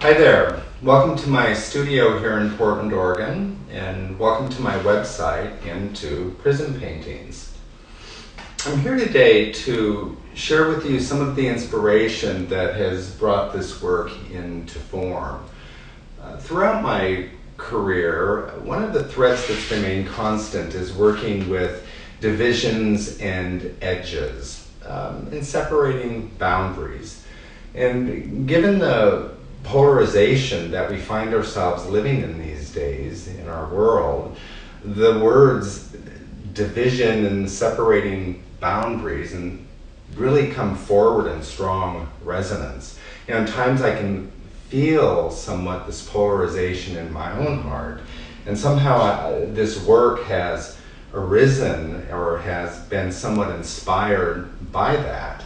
Hi there. Welcome to my studio here in Portland, Oregon, and welcome to my website, Into Prism Paintings. I'm here today to share with you some of the inspiration that has brought this work into form. Throughout my career, one of the threads that's remained constant is working with divisions and edges, and separating boundaries. And given the polarization that we find ourselves living in these days in our world, the words division and separating boundaries and really come forward in strong resonance. In times I can feel somewhat this polarization in my own heart, and somehow this work has arisen or has been somewhat inspired by that.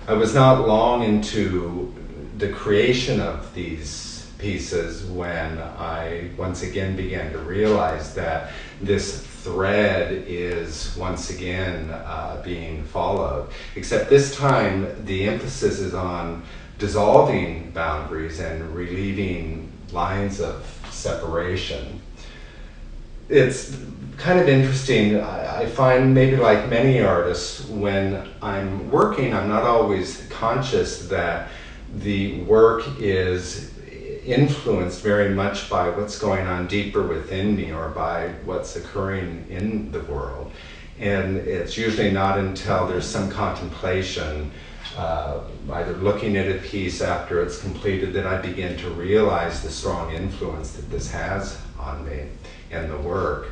I was not long into the creation of these pieces when I once again began to realize that this thread is once again being followed, except this time the emphasis is on dissolving boundaries and relieving lines of separation. It's kind of interesting. I find, maybe like many artists, when I'm working, I'm not always conscious that the work is influenced very much by what's going on deeper within me or by what's occurring in the world. And it's usually not until there's some contemplation, either looking at a piece after it's completed, that I begin to realize the strong influence that this has on me and the work.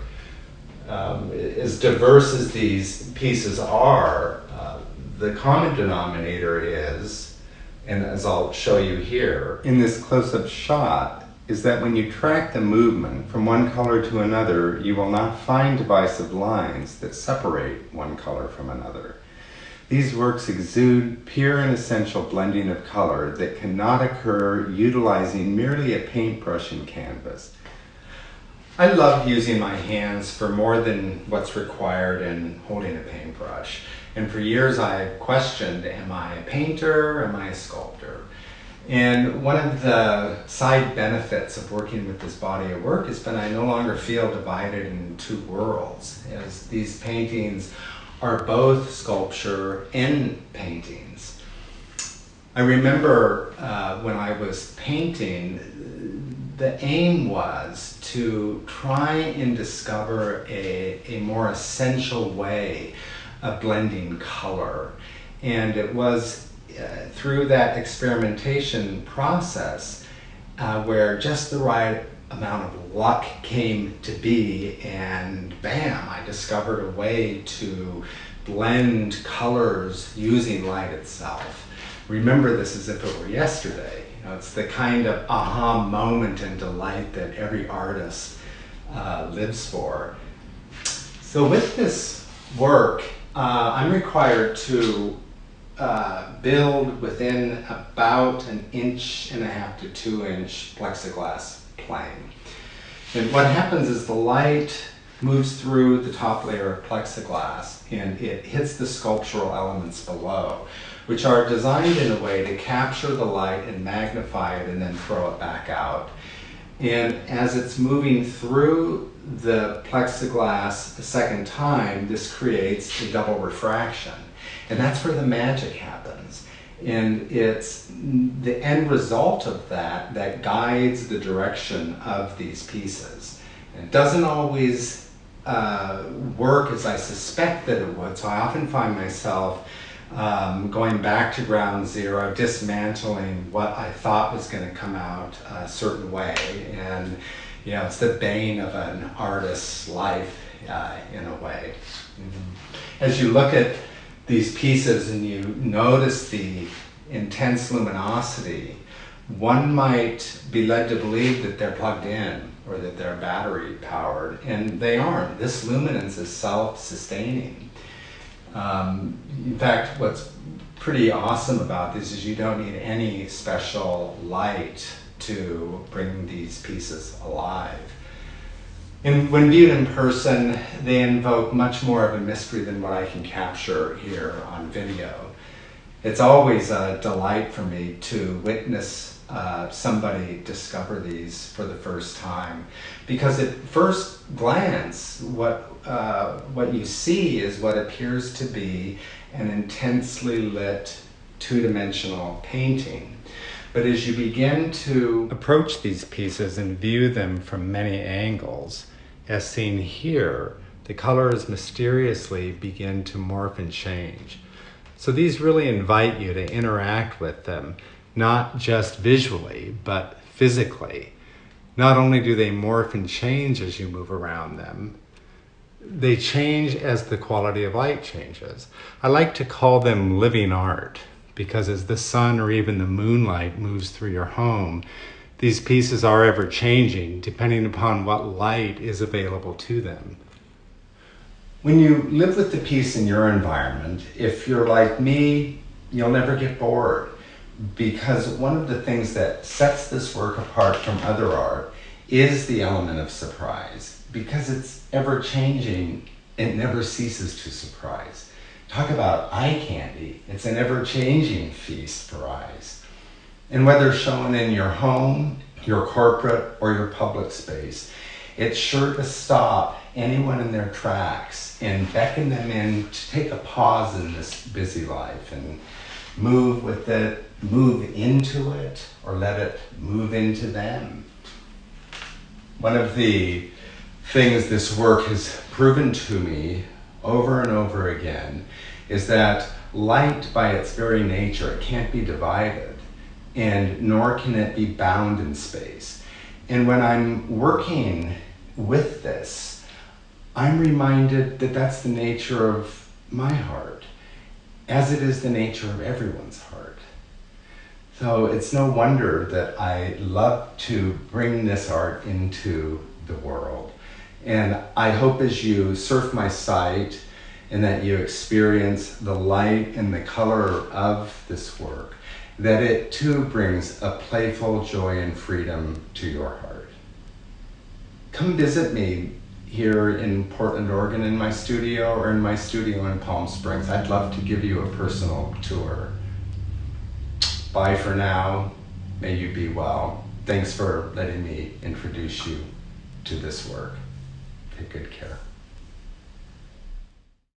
As diverse as these pieces are, the common denominator is, and as I'll show you here in this close-up shot, is that when you track the movement from one color to another, you will not find divisive lines that separate one color from another. These works exude pure and essential blending of color that cannot occur utilizing merely a paintbrush and canvas. I love using my hands for more than what's required in holding a paintbrush. And for years I've questioned, am I a painter, am I a sculptor? And one of the side benefits of working with this body of work has been I no longer feel divided in two worlds, as these paintings are both sculpture and paintings. I remember when I was painting, the aim was to try and discover a more essential way of blending color. And it was through that experimentation process where just the right amount of luck came to be, and bam, I discovered a way to blend colors using light itself. Remember this as if it were yesterday. You know, it's the kind of aha moment and delight that every artist lives for. So with this work, I'm required to build within about 1.5 inch to 2 inch plexiglass plane. And what happens is the light moves through the top layer of plexiglass and it hits the sculptural elements below, which are designed in a way to capture the light and magnify it and then throw it back out. And as it's moving through the plexiglass a second time, this creates a double refraction. And that's where the magic happens. And it's the end result of that that guides the direction of these pieces. And it doesn't always work as I suspect that it would, so I often find myself going back to ground zero, dismantling what I thought was going to come out a certain way. And you know, it's the bane of an artist's life in a way. As you look at these pieces and you notice the intense luminosity, one might be led to believe that they're plugged in or that they're battery powered, and they aren't. This luminance is self-sustaining. In fact, what's pretty awesome about this is you don't need any special light to bring these pieces alive. And when viewed in person, they invoke much more of a mystery than what I can capture here on video. It's always a delight for me to witness somebody discover these for the first time, because at first glance what you see is what appears to be an intensely lit two-dimensional painting. But as you begin to approach these pieces and view them from many angles, as seen here, the colors mysteriously begin to morph and change. So these really invite you to interact with them, not just visually, but physically. Not only do they morph and change as you move around them, they change as the quality of light changes. I like to call them living art, because as the sun or even the moonlight moves through your home, these pieces are ever changing depending upon what light is available to them. When you live with the piece in your environment, if you're like me, you'll never get bored, because one of the things that sets this work apart from other art is the element of surprise. Because it's ever changing, it never ceases to surprise. Talk about eye candy. It's an ever-changing feast for eyes. And whether shown in your home, your corporate, or your public space, it's sure to stop anyone in their tracks and beckon them in to take a pause in this busy life and move with it, move into it, or let it move into them. One of the things this work has proven to me over and over again is that light, by its very nature, it can't be divided, and nor can it be bound in space. And when I'm working with this, I'm reminded that that's the nature of my heart, as it is the nature of everyone's heart. So it's no wonder that I love to bring this art into the world. And I hope as you surf my site and that you experience the light and the color of this work, that it too brings a playful joy and freedom to your heart. Come visit me here in Portland, Oregon in my studio, or in my studio in Palm Springs. I'd love to give you a personal tour. Bye for now. May you be well. Thanks for letting me introduce you to this work. Take good care.